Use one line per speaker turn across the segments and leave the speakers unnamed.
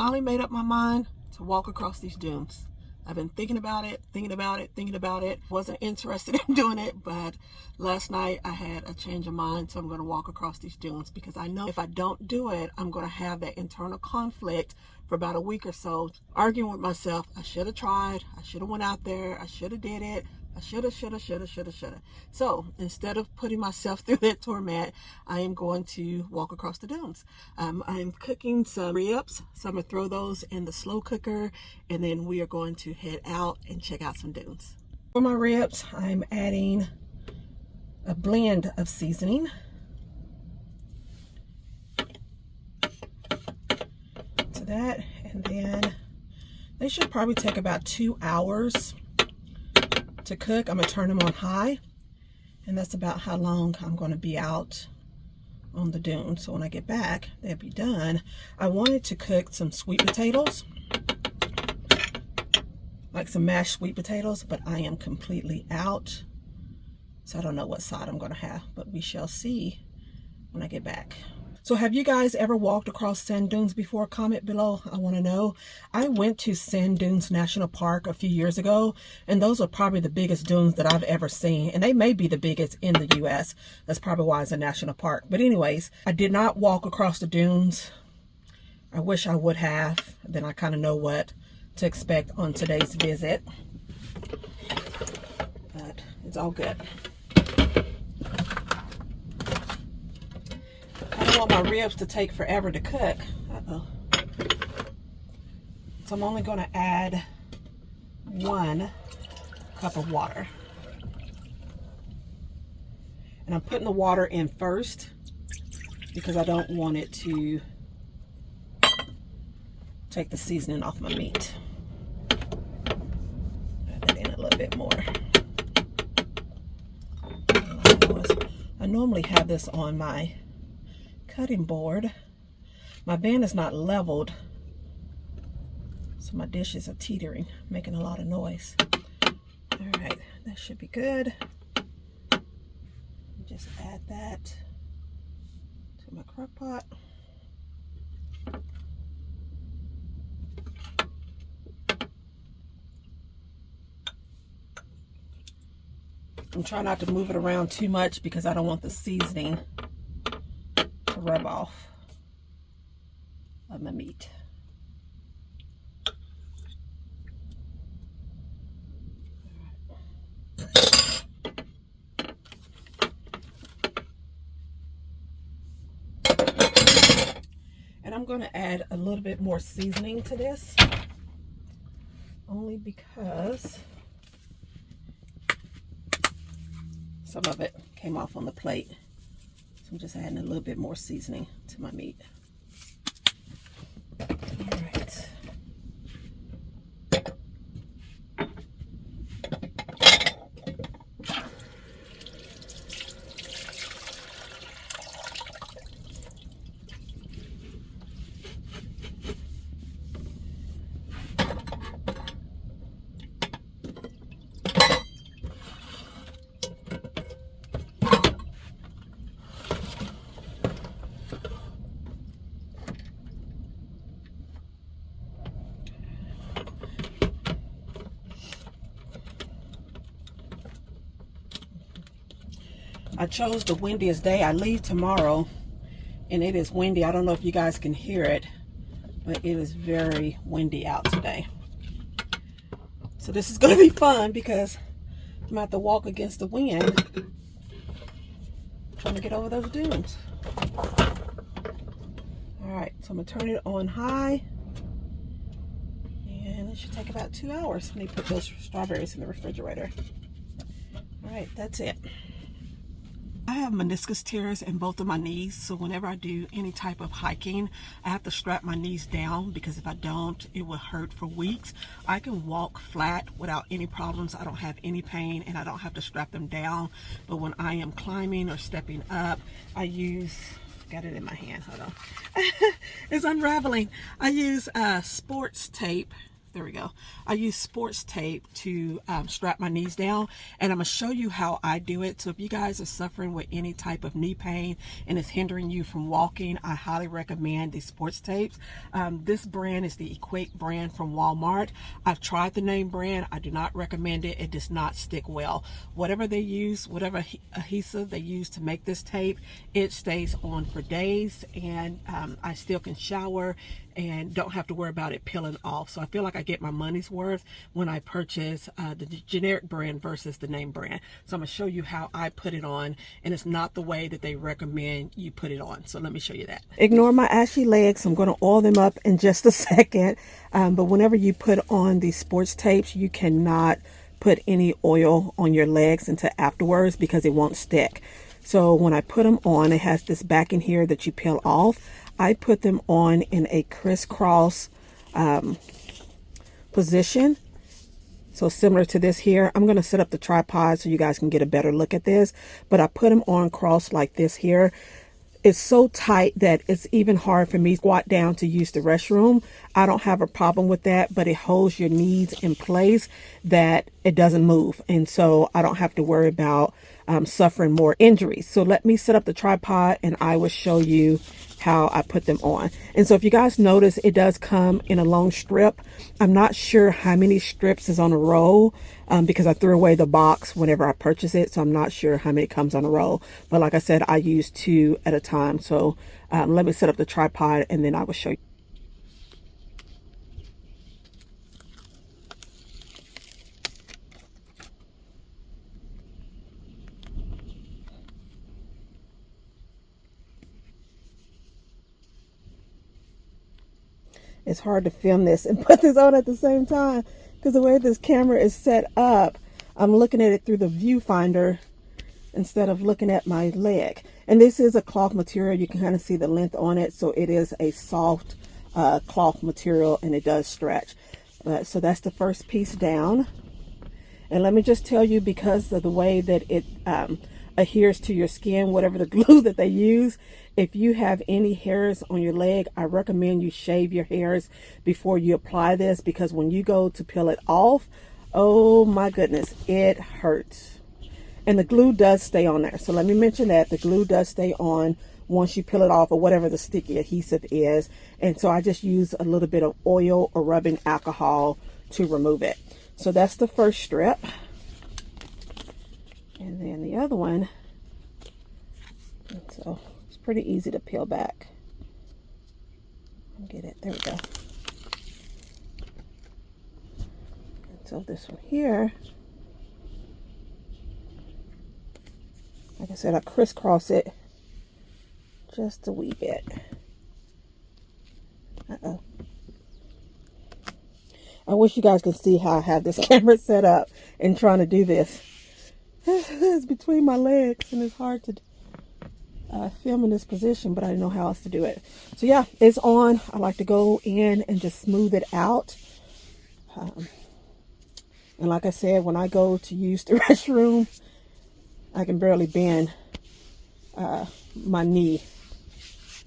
finally made up my mind to walk across these dunes. I've been thinking about it. Wasn't interested in doing it, but last night I had a change of mind, so I'm going to walk across these dunes because I know if I don't do it, I'm going to have that internal conflict for about a week or so, arguing with myself. I should have tried. I should have went out there. I should have did it. I shoulda. So instead of putting myself through that torment, I am going to walk across the dunes. I'm cooking some ribs, so I'm going to throw those in the slow cooker, and then we are going to head out and check out some dunes. For my ribs, I'm adding a blend of seasoning. To that, and then they should probably take about 2 hours to cook. I'm going to turn them on high, and that's about how long I'm going to be out on the dune. So when I get back, they'll be done. I wanted to cook some sweet potatoes, like some mashed sweet potatoes, but I am completely out. So I don't know what side I'm going to have, but we shall see when I get back. So have you guys ever walked across sand dunes before? Comment below. I want to know. I went to Sand Dunes National Park a few years ago, and those are probably the biggest dunes that I've ever seen. And they may be the biggest in the U.S. That's probably why it's a national park. But anyways, I did not walk across the dunes. I wish I would have. Then I kind of know what to expect on today's visit. But it's all good. I don't want my ribs to take forever to cook. So I'm only going to add 1 cup of water. And I'm putting the water in first because I don't want it to take the seasoning off my meat. Add that in a little bit more. I normally have this on my cutting board. My van is not leveled, so my dishes are teetering, making a lot of noise. All right, that should be good. Just add that to my crock pot. I'm trying not to move it around too much because I don't want the seasoning to rub off of my meat. And I'm going to add a little bit more seasoning to this, only because some of it came off on the plate. So I'm just adding a little bit more seasoning to my meat. All right. I chose the windiest day. I leave tomorrow and it is windy. I don't know if you guys can hear it, but it is very windy out today. So this is going to be fun because I'm going to have to walk against the wind trying to get over those dunes. All right, so I'm going to turn it on high, and it should take about 2 hours. Let me put those strawberries in the refrigerator. All right, that's it. I have meniscus tears in both of my knees, so whenever I do any type of hiking, I have to strap my knees down because if I don't, it will hurt for weeks. I can walk flat without any problems. I don't have any pain and I don't have to strap them down. But when I am climbing or stepping up, I use, got it in my hand, hold on. It's unraveling. I use sports tape There we go. I use sports tape to strap my knees down, and I'm going to show you how I do it. So if you guys are suffering with any type of knee pain and it's hindering you from walking, I highly recommend these sports tapes. This brand is the Equate brand from Walmart. I've tried the name brand. I do not recommend it. It does not stick well. Whatever they use, whatever adhesive they use to make this tape, it stays on for days, and I still can shower and don't have to worry about it peeling off. So I feel like I get my money's worth when I purchase the generic brand versus the name brand. So I'm going to show you how I put it on, and it's not the way that they recommend you put it on. So let me show you that. Ignore my ashy legs. I'm going to oil them up in just a second. But whenever you put on these sports tapes, you cannot put any oil on your legs until afterwards because it won't stick. So when I put them on, it has this backing here that you peel off. I put them on in a crisscross position. So similar to this here. I'm going to set up the tripod so you guys can get a better look at this. But I put them on cross like this here. It's so tight that it's even hard for me to squat down to use the restroom. I don't have a problem with that, but it holds your knees in place that it doesn't move. And so I don't have to worry about suffering more injuries. So let me set up the tripod and I will show you how I put them on. And so if you guys notice, it does come in a long strip. I'm not sure how many strips is on a roll because I threw away the box whenever I purchased it. So I'm not sure how many comes on a roll. But like I said, I use 2 at a time. So let me set up the tripod and then I will show you. It's hard to film this and put this on at the same time because the way this camera is set up, I'm looking at it through the viewfinder instead of looking at my leg. And this is a cloth material. You can kind of see the length on it. So it is a soft cloth material and it does stretch. So that's the first piece down. And let me just tell you, because of the way that it adheres to your skin, whatever the glue that they use, if you have any hairs on your leg, I recommend you shave your hairs before you apply this, because when you go to peel it off, oh my goodness, it hurts. And the glue does stay on there. So let me mention that the glue does stay on once you peel it off, or whatever the sticky adhesive is. And so I just use a little bit of oil or rubbing alcohol to remove it. So that's the first strip. And then the other one, so it's pretty easy to peel back. Get it, there we go. And so this one here, like I said, I crisscross it just a wee bit. I wish you guys could see how I have this camera set up and trying to do this. It's between my legs and it's hard to film in this position, but I didn't know how else to do it. So yeah, it's on. I like to go in and just smooth it out. And like I said, when I go to use the restroom, I can barely bend my knee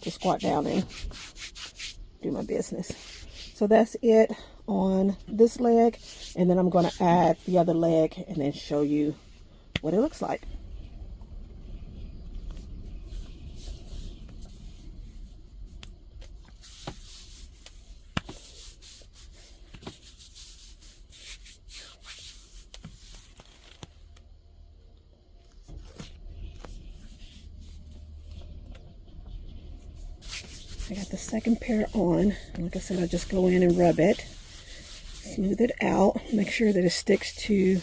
to squat down and do my business. So that's it on this leg, and then I'm going to add the other leg and then show you what it looks like. I got the second pair on. Like I said, I just go in and rub it, smooth it out, make sure that it sticks to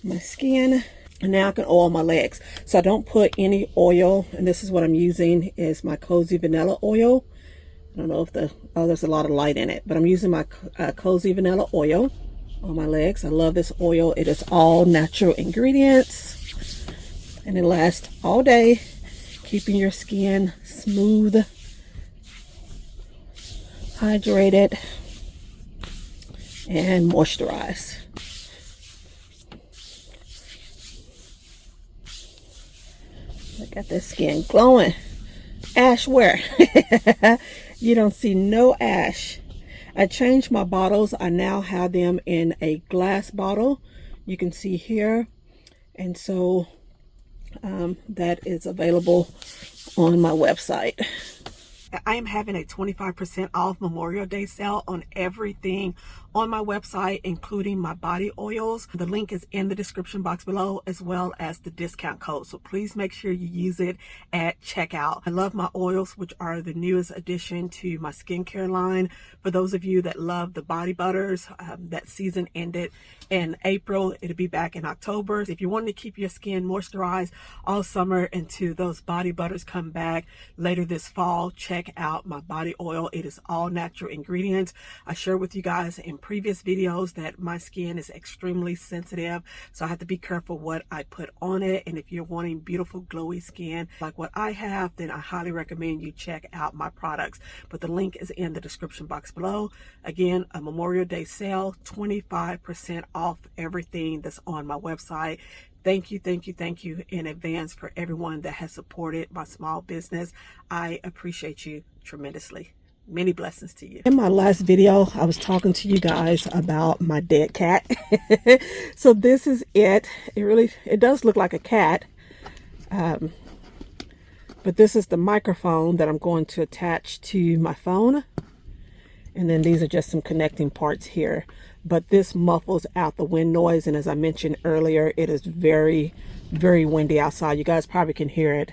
my skin. And now I can oil my legs. So I don't put any oil, and this is what I'm using, is my Cozy Vanilla oil. I don't know if there's a lot of light in it, but I'm using my Cozy Vanilla oil on my legs. I love this oil. It is all natural ingredients, and it lasts all day, keeping your skin smooth, hydrated, and moisturized. Look at this skin glowing. Ash where? You don't see no ash. I changed my bottles. I now have them in a glass bottle. You can see here. And so that is available on my website. I am having a 25% off Memorial Day sale on everything on my website, including my body oils. The link is in the description box below, as well as the discount code. So please make sure you use it at checkout. I love my oils, which are the newest addition to my skincare line. For those of you that love the body butters, that season ended in April. It'll be back in October. If you want to keep your skin moisturized all summer until those body butters come back later this fall, check out my body oil. It is all natural ingredients. I shared with you guys in previous videos that my skin is extremely sensitive, so I have to be careful what I put on it. And if you're wanting beautiful glowy skin like what I have, then I highly recommend you check out my products. But the link is in the description box below. Again, a Memorial Day sale, 25% off everything that's on my website. Thank you, thank you, thank you in advance for everyone that has supported my small business. I appreciate you tremendously. Many blessings to you. In my last video, I was talking to you guys about my dead cat. So this is it. It does look like a cat. But this is the microphone that I'm going to attach to my phone. And then these are just some connecting parts here. But this muffles out the wind noise. And as I mentioned earlier, it is very, very windy outside. You guys probably can hear it.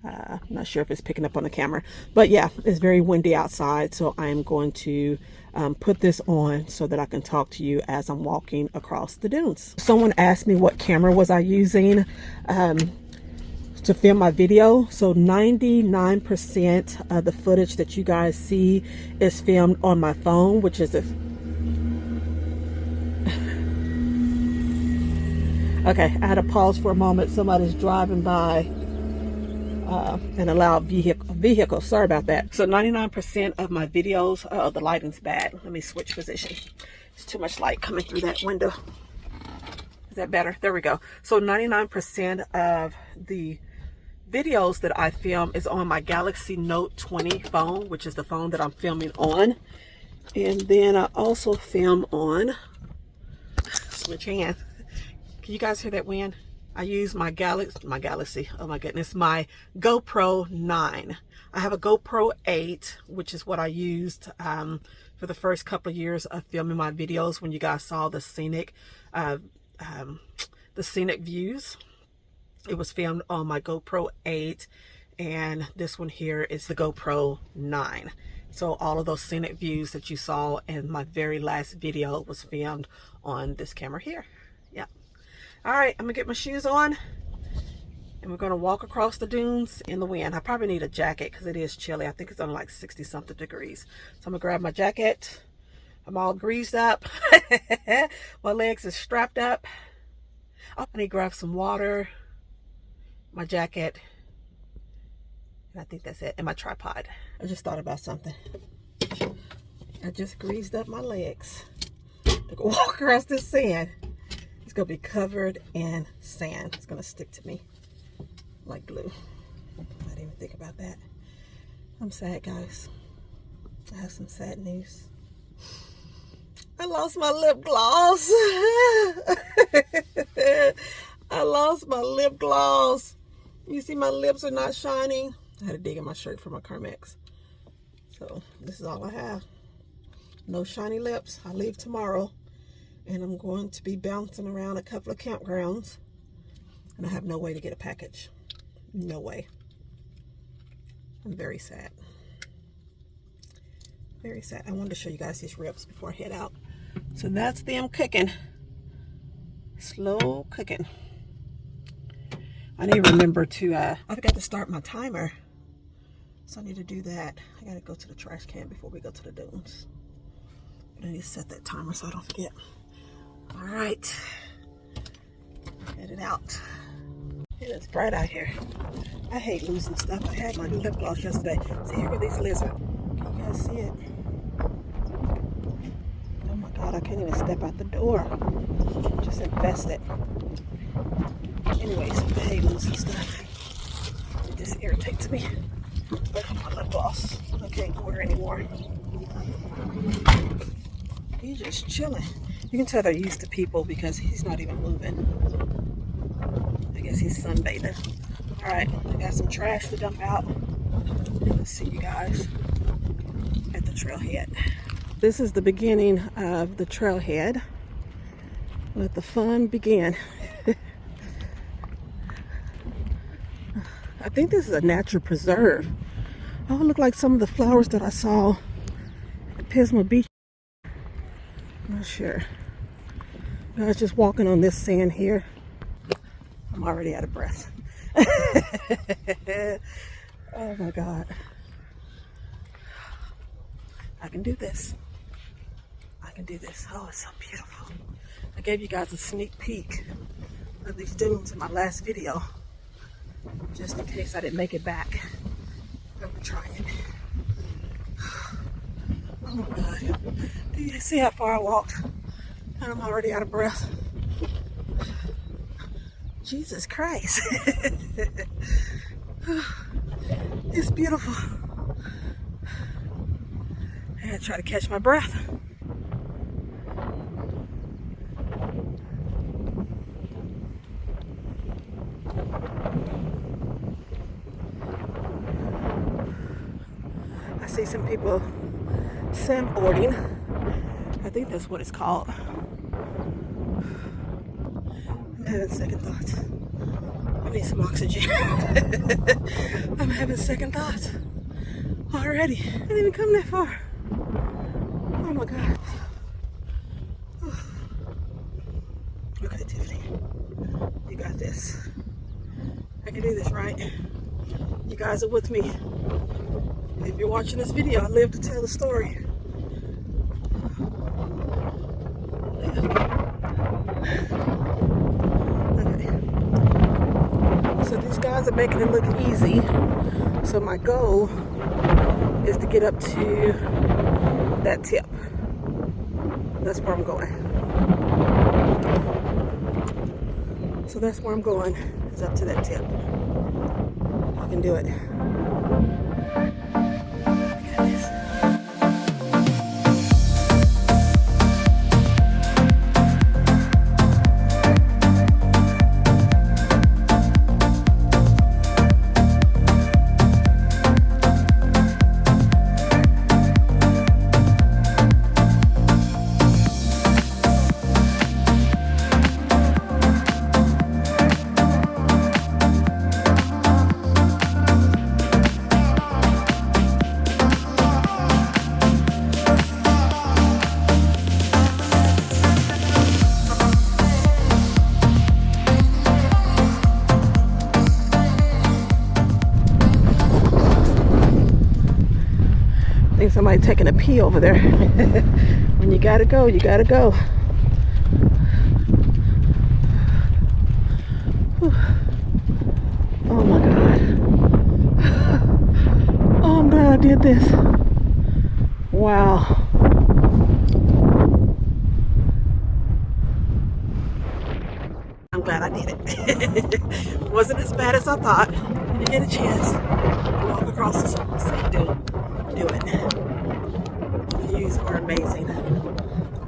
I'm not sure if it's picking up on the camera. But yeah, it's very windy outside. So I'm going to put this on so that I can talk to you as I'm walking across the dunes. Someone asked me what camera was I using to film my video. So 99% of the footage that you guys see is filmed on my phone, which is okay, I had to pause for a moment. Somebody's driving by in a loud vehicle. Sorry about that. So 99% of my videos, the lighting's bad. Let me switch position. There's too much light coming through that window. Is that better? There we go. So 99% of the videos that I film is on my Galaxy Note 20 phone, which is the phone that I'm filming on. And then I also film on, switch hand. Can you guys hear that wind? I use my Galaxy, oh my goodness, my GoPro 9. I have a GoPro 8, which is what I used for the first couple of years of filming my videos when you guys saw the scenic views. It was filmed on my GoPro 8, and this one here is the GoPro 9. So all of those scenic views that you saw in my very last video was filmed on this camera here. Yeah. All right, I'm gonna get my shoes on and we're gonna walk across the dunes in the wind. I probably need a jacket because it is chilly. I think it's only like 60 something degrees. So I'm gonna grab my jacket. I'm all greased up. My legs are strapped up. I need to grab some water, my jacket, and I think that's it, and my tripod. I just thought about something. I just greased up my legs to go walk across this sand. It's gonna be covered in sand. It's gonna stick to me like glue. I didn't even think about that. I'm sad, guys. I have some sad news. I lost my lip gloss. I lost my lip gloss. You see my lips are not shining. I had to dig in my shirt for my Carmex. So this is all I have. No shiny lips. I leave tomorrow and I'm going to be bouncing around a couple of campgrounds and I have no way to get a package. No way. I'm very sad. Very sad. I wanted to show you guys these ribs before I head out. So that's them cooking. Slow cooking. I need to remember to, I forgot to start my timer. So I need to do that. I gotta go to the trash can before we go to the dunes. But I need to set that timer so I don't forget. All right. Headed out. It is bright out here. I hate losing stuff. I had my lip gloss yesterday. See, here are these lizards. Can you guys see it? Oh my God, I can't even step out the door. Just infested. Anyways, I hate losing stuff. It just irritates me. Look at my lip gloss. I can't wear anymore. He's just chilling. You can tell they're used to people because he's not even moving. I guess he's sunbathing. Alright, I got some trash to dump out. Let's see you guys at the trailhead. This is the beginning of the trailhead. Let the fun begin. I think this is a natural preserve. Oh, look like some of the flowers that I saw at Pismo Beach. I'm not sure. I was just walking on this sand here. I'm already out of breath. Oh my God. I can do this. I can do this. Oh, it's so beautiful. I gave you guys a sneak peek of these dunes in my last video, just in case I didn't make it back. I'm gonna try it. Oh my God. Do you see how far I walked? And I'm already out of breath. Jesus Christ. It's beautiful. I gotta try to catch my breath. I see some people sandboarding. I think that's what it's called. I'm having second thoughts. I need some oxygen. I'm having second thoughts already. I didn't even come that far. Oh my God. Okay, Tiffany, you got this. I can do this, right? You guys are with me. If you're watching this video, I live to tell the story. So these guys are making it look easy. So my goal is to get up to that tip. That's where I'm going. So that's where I'm going, is up to that tip. I can do it. I got this. Somebody taking a pee over there. When you gotta go, you gotta go. Whew. Oh my God. Oh, I'm glad I did this. Wow. I'm glad I did it. Wasn't as bad as I thought. You get a chance to walk across the same dune. Do it. The views are amazing.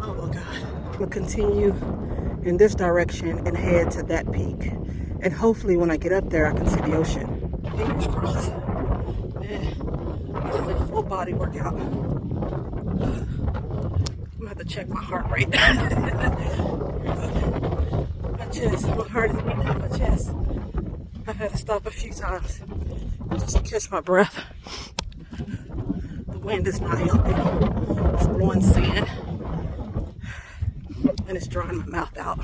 Oh my God. I'm gonna continue in this direction and head to that peak. And hopefully when I get up there, I can see the ocean. Fingers crossed. Man, this is a full body workout. I'm gonna have to check my heart rate. My chest, my heart is beating in my chest. I've had to stop a few times just to catch my breath. The wind is not helping. It's blowing sand and it's drying my mouth out.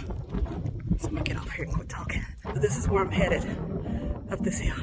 So I'm gonna get off here and quit talking. But this is where I'm headed, up this hill.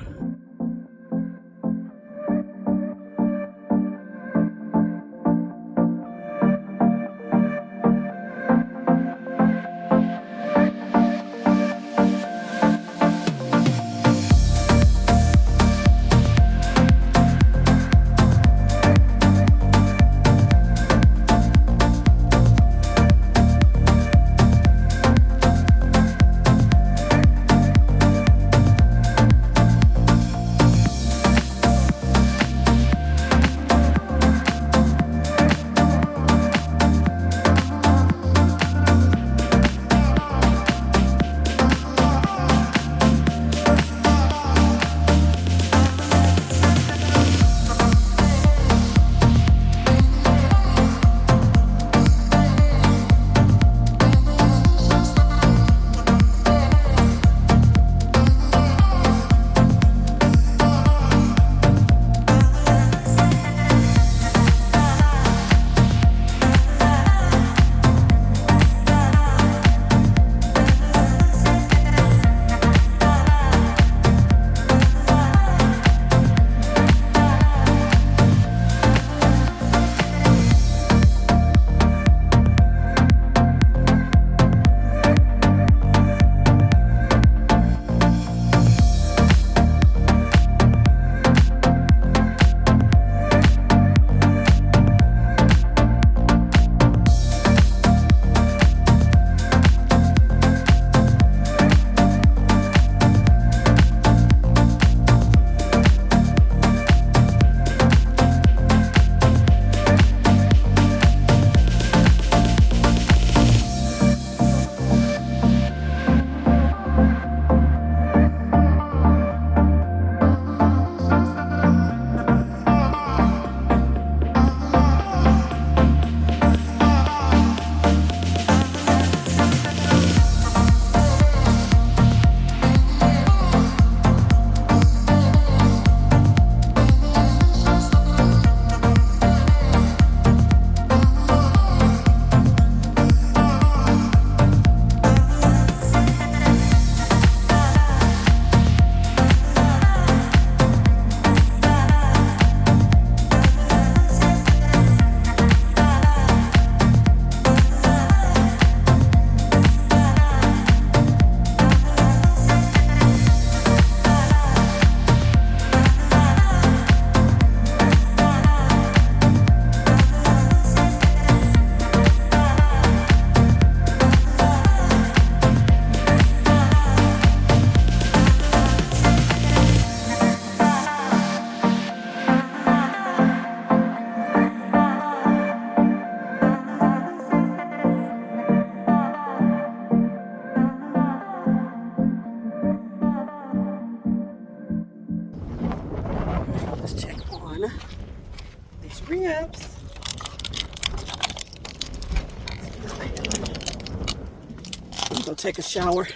I'm gonna take a shower.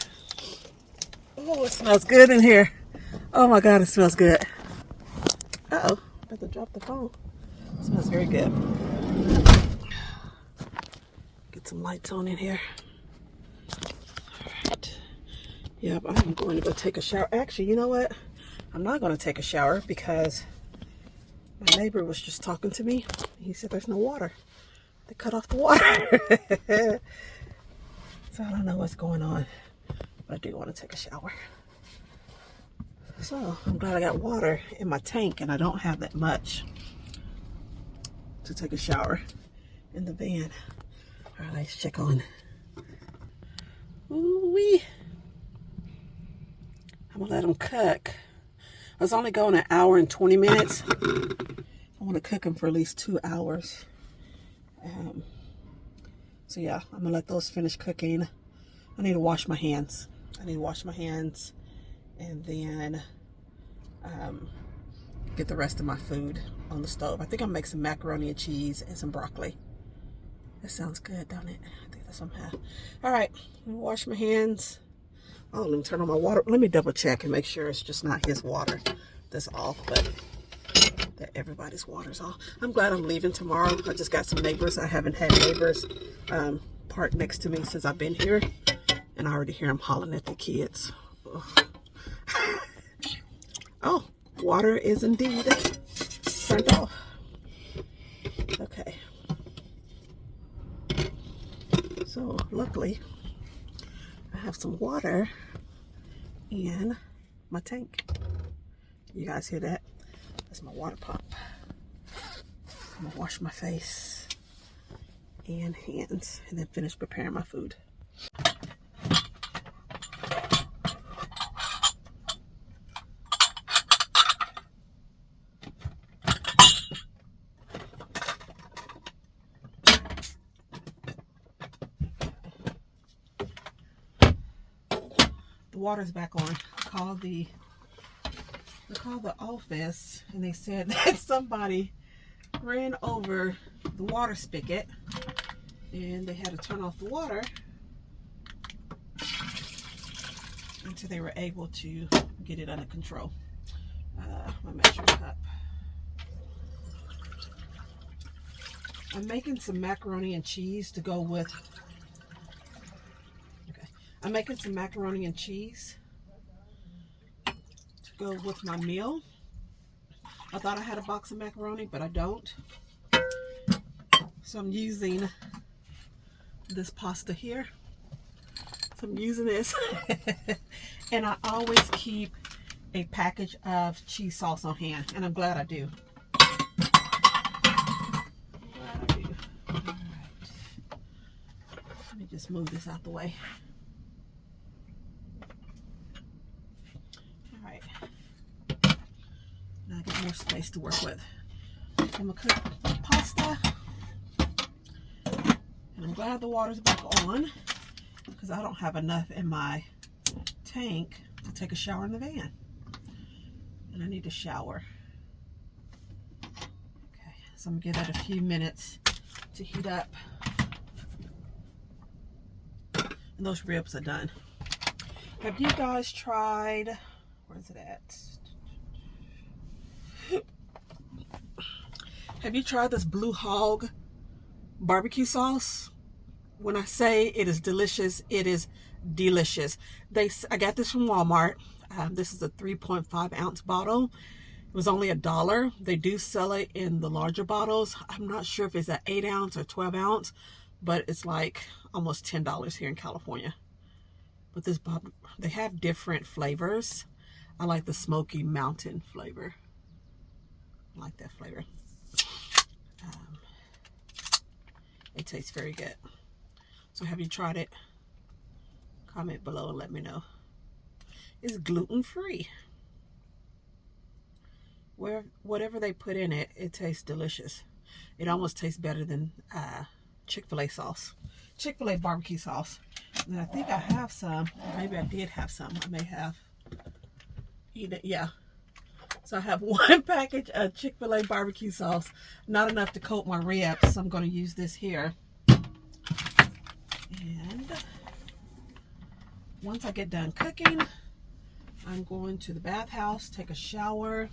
Oh, it smells good in here. Oh my God, it smells good. Uh-oh, I have to drop the phone. It smells very good. Get some lights on in here. All right. Yep, I'm going to go take a shower. Actually, you know what? I'm not going to take a shower because my neighbor was just talking to me. He said there's no water. They cut off the water. So I don't know what's going on, but I do want to take a shower. So I'm glad I got water in my tank and I don't have that much to take a shower in the van. All right, let's check on. Ooh-wee. I'm gonna let them cook. I was only going 1 hour and 20 minutes. I want to cook them for at least 2 hours. So yeah, I'm gonna let those finish cooking. I need to wash my hands. And then get the rest of my food on the stove. I think I'll make some macaroni and cheese and some broccoli. That sounds good, don't it? I think that's what I'm having. All right, I'm gonna wash my hands. Oh, let me turn on my water. Let me double check and make sure it's just not his water that's off, but that everybody's water's off. I'm glad I'm leaving tomorrow. I just got some neighbors. I haven't had neighbors park next to me since I've been here, and I already hear them hollering at the kids. Ugh. Oh, water is indeed turned off. Okay. So luckily, I have some water in my tank. You guys hear that? That's my water pump. I'm gonna wash my face and hands and then finish preparing my food. The water's back on. I called the office and they said that somebody ran over the water spigot and they had to turn off the water until they were able to get it under control. My measuring cup. I'm making some macaroni and cheese to go with. Okay, I'm making some macaroni and cheese to go with my meal. I thought I had a box of macaroni, but I don't. So I'm using this pasta here. So I'm using this. And I always keep a package of cheese sauce on hand, and I'm glad I do. All right. Let me just move this out the way. All right. Now I got more space to work with. I'm gonna cook pasta. And I'm glad the water's back on because I don't have enough in my tank to take a shower in the van. And I need to shower. Okay, so I'm gonna give that a few minutes to heat up. And those ribs are done. Have you guys tried, where is it at? Have you tried this Blue Hog barbecue sauce? When I say it is delicious, it is delicious. I got this from Walmart. This is a 3.5 ounce bottle. It was only $1. They do sell it in the larger bottles. I'm not sure if it's an 8 ounce or 12 ounce, but it's like almost $10 here in California. But this bottle, they have different flavors. I like the Smoky Mountain flavor. I like that flavor. It tastes very good. So have you tried it? Comment below and let me know. It's gluten-free. Whatever they put in it, it tastes delicious. It almost tastes better than Chick-fil-A sauce. Chick-fil-A barbecue sauce. And I think I have some. Maybe I did have some. I may have eaten it. Yeah. So I have one package of Chick-fil-A barbecue sauce. Not enough to coat my ribs, so I'm going to use this here. And once I get done cooking, I'm going to the bathhouse, take a shower,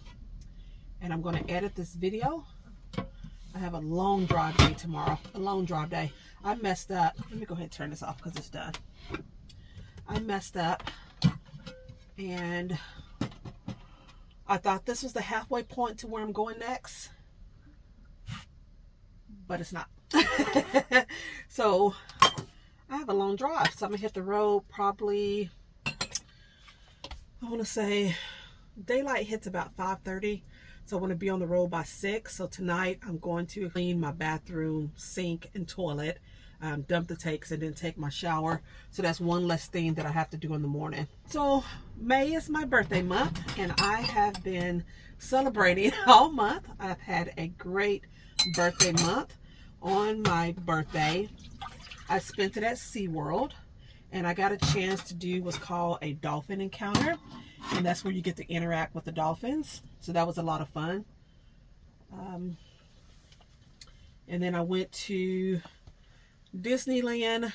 and I'm going to edit this video. I have a long drive day tomorrow, a long drive day. I messed up. Let me go ahead and turn this off because it's done. I messed up, and I thought this was the halfway point to where I'm going next, but it's not. So I have a long drive, so I'm gonna hit the road probably, I want to say daylight hits about 5:30, so I want to be on the road by 6. So tonight I'm going to clean my bathroom sink and toilet, dump the takes, and then take my shower. So that's one less thing that I have to do in the morning. So May is my birthday month, and I have been celebrating all month. I've had a great birthday month. On my birthday, I spent it at SeaWorld, and I got a chance to do what's called a dolphin encounter, and that's where you get to interact with the dolphins. So that was a lot of fun. And then I went to Disneyland,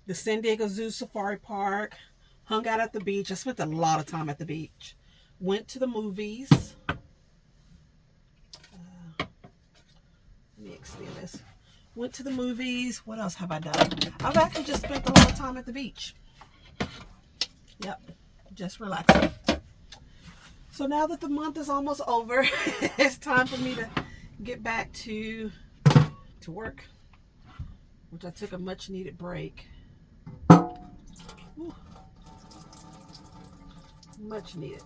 the San Diego Zoo Safari Park, hung out at the beach. I spent a lot of time at the beach. Went to the movies. Let me extend this. Went to the movies. What else have I done? I've actually just spent a lot of time at the beach. Yep, just relaxing. So now that the month is almost over, it's time for me to get back to work, which I took a much needed break. Ooh. Much needed.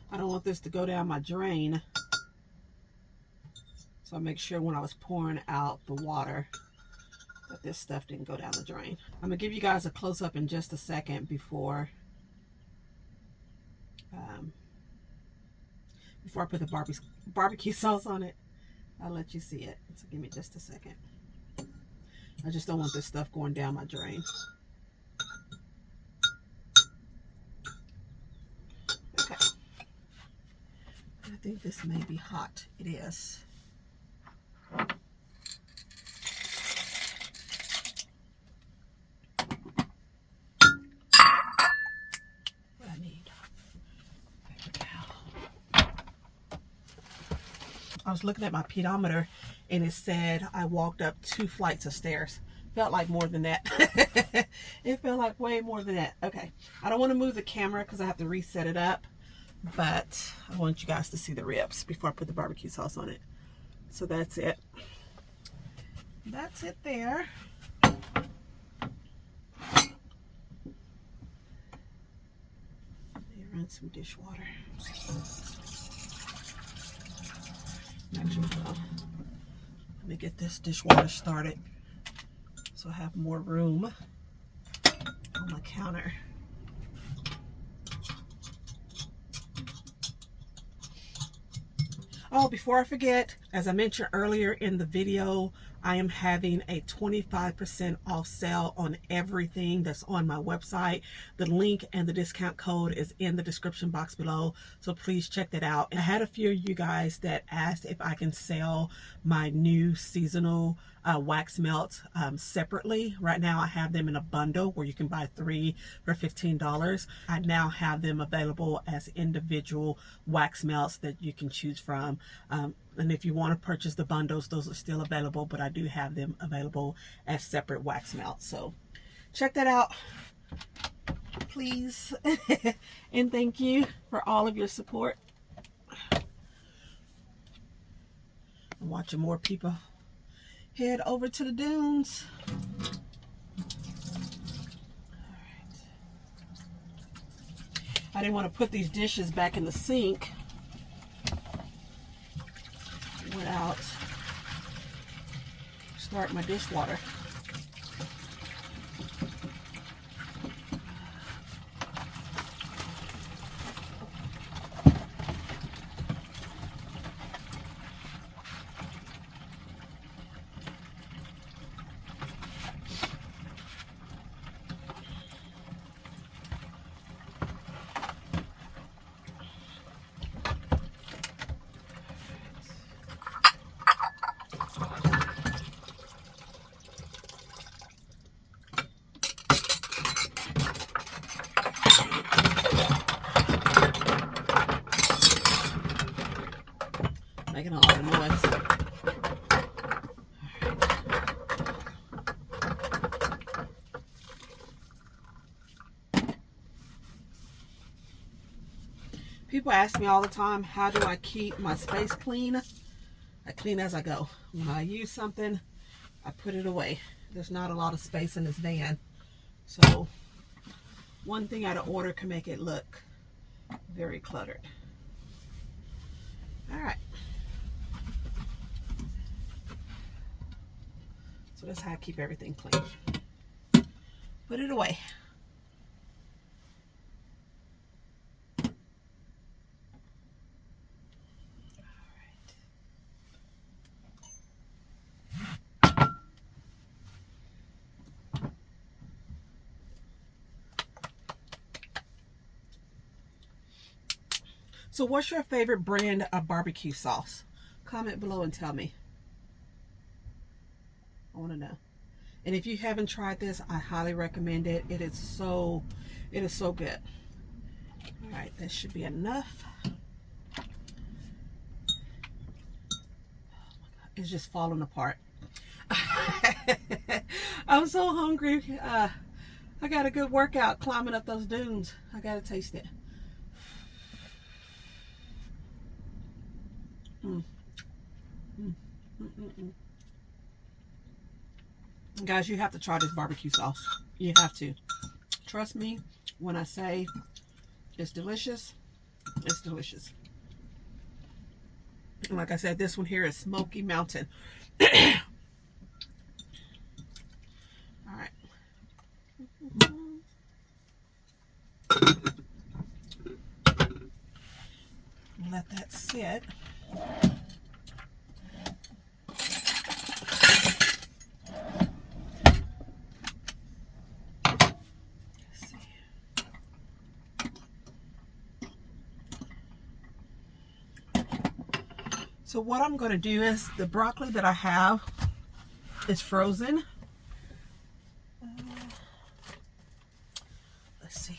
I don't want this to go down my drain, so I make sure when I was pouring out the water that this stuff didn't go down the drain. I'm gonna give you guys a close-up in just a second before I put the barbecue sauce on it. I'll let you see it, so give me just a second. I just don't want this stuff going down my drain. Okay. I think this may be hot. It is. What I need. Paper towel. I was looking at my pedometer and it said I walked up 2 flights of stairs. Felt like more than that. It felt like way more than that. Okay. I don't want to move the camera because I have to reset it up. But I want you guys to see the ribs before I put the barbecue sauce on it. So that's it. That's it there. Let me run some dishwater. Actually, let me get this dishwater started so I have more room on my counter. Oh, before I forget, as I mentioned earlier in the video, I am having a 25% off sale on everything that's on my website. The link and the discount code is in the description box below, so please check that out. And I had a few of you guys that asked if I can sell my new seasonal wax melts separately. Right now I have them in a bundle where you can buy 3 for $15. I now have them available as individual wax melts that you can choose from. And if you want to purchase the bundles, those are still available, but I do have them available as separate wax melts. So check that out, please. And thank you for all of your support. I'm watching more people head over to the dunes. All right. I didn't want to put these dishes back in the sink without starting my dishwater. People ask me all the time, how do I keep my space clean? I clean as I go. When I use something, I put it away. There's not a lot of space in this van. So one thing out of order can make it look very cluttered. All right. So that's how I keep everything clean. Put it away. So what's your favorite brand of barbecue sauce? Comment below and tell me. I want to know. And if you haven't tried this, I highly recommend it. It is so good. All right, that should be enough. Oh my God, it's just falling apart. I'm so hungry. I got a good workout climbing up those dunes. I gotta taste it. Guys, you have to try this barbecue sauce. You have to. Trust me when I say it's delicious. It's delicious. And like I said, this one here is Smoky Mountain. All right. Let that sit. So what I'm going to do is the broccoli that I have is frozen. Let's see.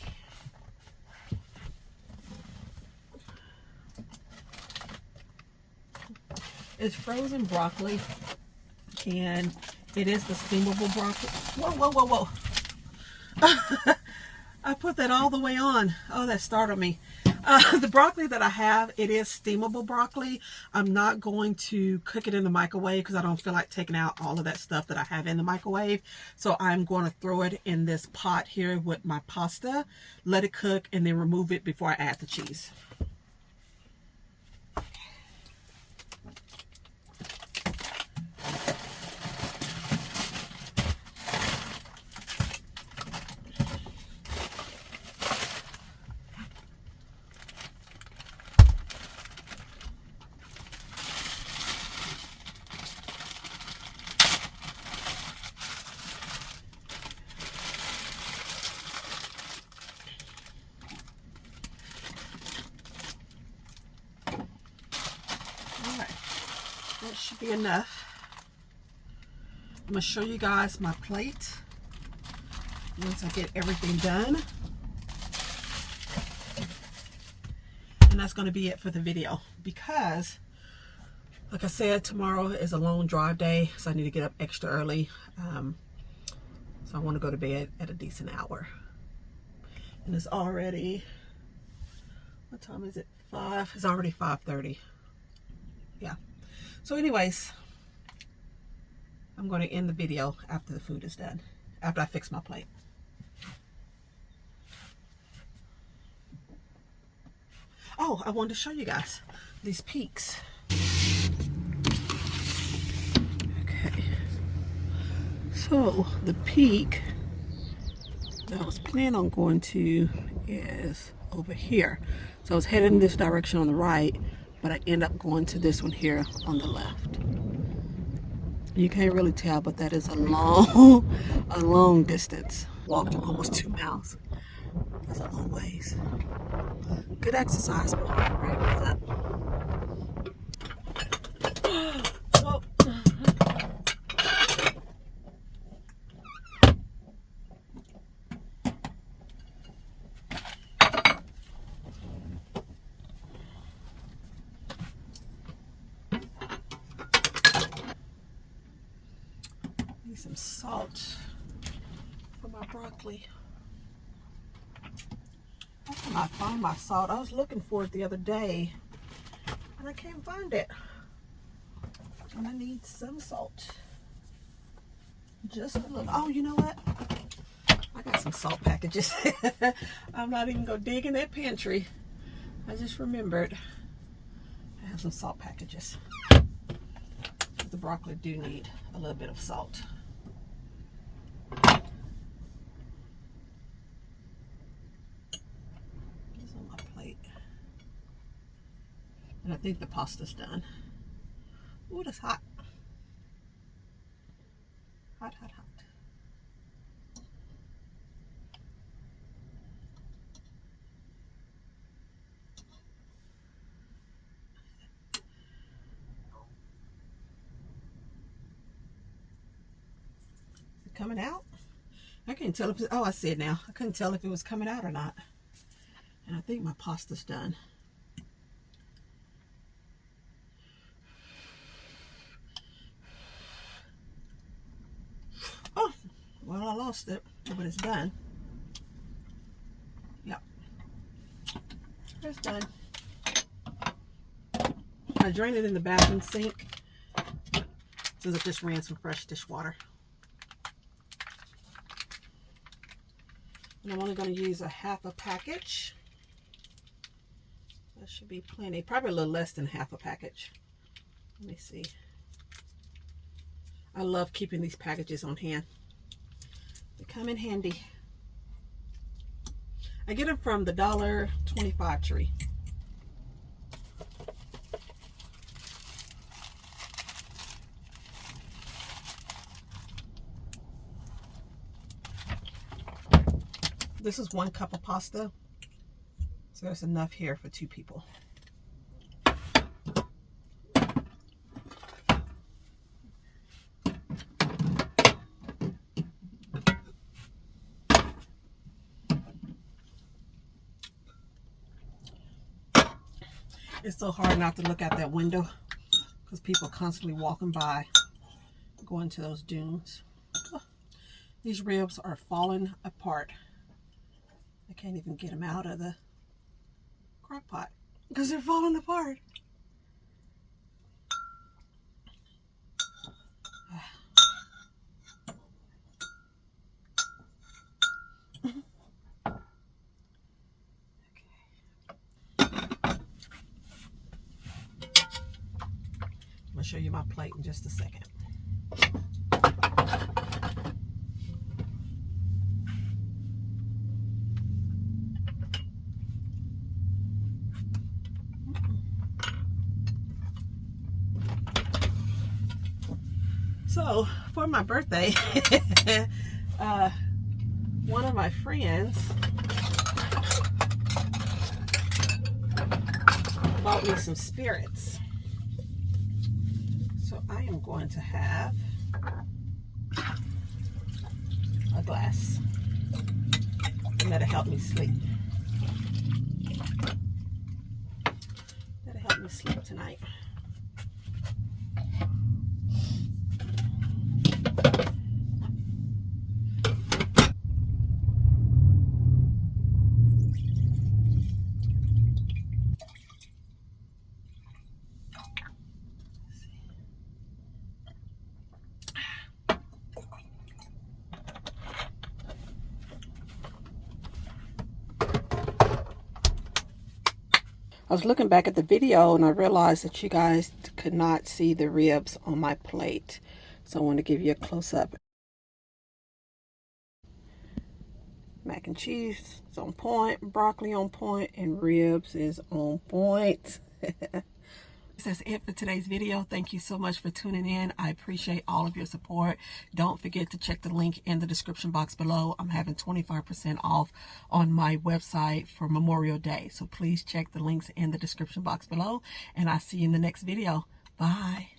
It's frozen broccoli, and it is the steamable broccoli. Whoa, whoa, whoa, whoa. I put that all the way on. Oh, that startled me. The broccoli that I have, it is steamable broccoli. I'm not going to cook it in the microwave because I don't feel like taking out all of that stuff that I have in the microwave. So I'm going to throw it in this pot here with my pasta, let it cook, and then remove it before I add the cheese. That should be enough. I'm going to show you guys my plate once I get everything done. And that's going to be it for the video, because like I said, tomorrow is a long drive day, so I need to get up extra early. So I want to go to bed at a decent hour. And it's already, what time is it? 5. It's already 5:30. Yeah. So anyways, I'm going to end the video after the food is done, after I fix my plate. Oh, I wanted to show you guys these peaks. Okay. So the peak that I was planning on going to is over here. So I was heading in this direction on the right, but I end up going to this one here on the left. You can't really tell, but that is a long distance. Walked almost 2 miles. That's a long ways. Good exercise, but right with that. Whoa. Need some salt for my broccoli. I cannot find my salt. I was looking for it the other day and I can't find it. And I need some salt. Just a little. Oh, you know what? I got some salt packages. I'm not even gonna dig in that pantry. I just remembered I have some salt packages. The broccoli do need a little bit of salt. It's on my plate. And I think the pasta's done. Ooh, that's hot. Hot, hot, hot. Is it coming out? I can't tell if it's, oh, I see it now. I couldn't tell if it was coming out or not. And I think my pasta's done. Oh, well, I lost it, but it's done. Yep. It's done. I drained it in the bathroom sink since I just ran some fresh dishwater. And I'm only going to use a half a package. That should be plenty. Probably a little less than half a package. Let me see. I love keeping these packages on hand. They come in handy. I get them from the $1.25 tree. This is 1 cup of pasta, so there's enough here for 2 people. It's so hard not to look out that window because people are constantly walking by, going to those dunes. Oh, these ribs are falling apart. I can't even get them out of the crock pot because they're falling apart. I'll show you my plate in just a second. So for my birthday, one of my friends bought me some spirits. So I am going to have a glass, and that'll help me sleep. That'll help me sleep tonight. I was looking back at the video and I realized that you guys could not see the ribs on my plate. So I want to give you a close-up. Mac and cheese is on point, broccoli on point, and ribs is on point. That's it for today's video. Thank you so much for tuning in. I appreciate all of your support. Don't forget to check the link in the description box below. I'm having 25% off on my website for Memorial Day. So please check the links in the description box below. And I'll see you in the next video. Bye.